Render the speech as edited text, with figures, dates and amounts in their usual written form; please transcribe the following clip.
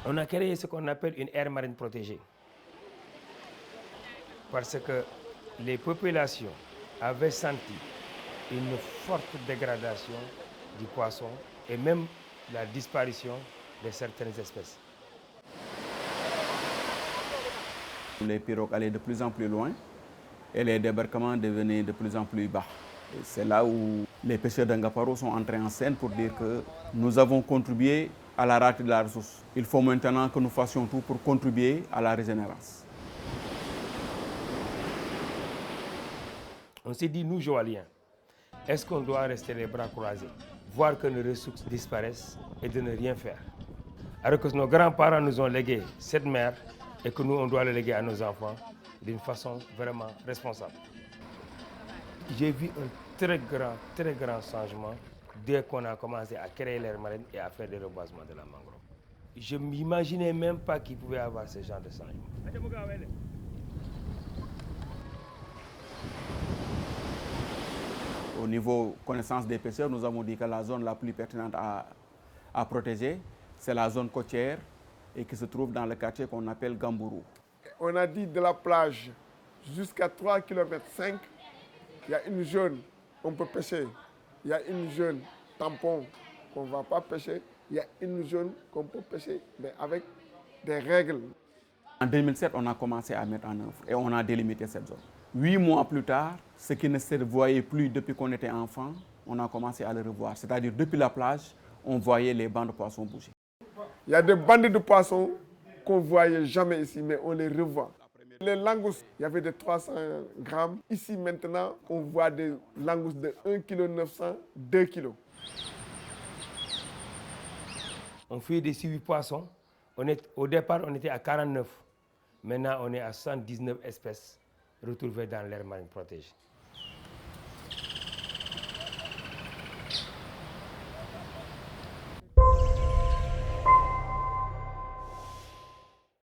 On a créé ce qu'on appelle une aire marine protégée. Parce que les populations avaient senti une forte dégradation du poisson et même la disparition de certaines espèces. Les pirogues allaient de plus en plus loin et les débarquements devenaient de plus en plus bas. C'est là où les pêcheurs d'Angaparo sont entrés en scène pour dire que nous avons contribué à la rareté de la ressource. Il faut maintenant que nous fassions tout pour contribuer à la régénération. On s'est dit, nous, Joaliens, est-ce qu'on doit rester les bras croisés, voir que nos ressources disparaissent et de ne rien faire? Alors que nos grands-parents nous ont légué cette mer et que nous, on doit le léguer à nos enfants d'une façon vraiment responsable. J'ai vu un très grand changement dès qu'on a commencé à créer l'aire marine et à faire des reboisements de la mangrove. Je ne m'imaginais même pas qu'il pouvait y avoir ce genre de changement. Au niveau connaissance des pêcheurs, nous avons dit que la zone la plus pertinente à protéger, c'est la zone côtière et qui se trouve dans le quartier qu'on appelle Gambourou. On a dit de la plage jusqu'à 3,5 km, il y a une zone où on peut pêcher. Il y a une zone tampon qu'on ne va pas pêcher. Il y a une zone qu'on peut pêcher, mais avec des règles. En 2007, on a commencé à mettre en œuvre et on a délimité cette zone. 8 mois plus tard, ce qui ne se voyait plus depuis qu'on était enfant, on a commencé à le revoir. C'est-à-dire depuis la plage, on voyait les bancs de poissons bouger. Il y a des bandes de poissons qu'on ne voyait jamais ici, mais on les revoit. Les langoustes, il y avait des 300 grammes. Ici maintenant, on voit des langoustes de 1,9 kg, 2 kg. On fait des suivis poissons. Au départ, on était à 49. Maintenant, on est à 119 espèces retrouvées dans l'aire marine protégée.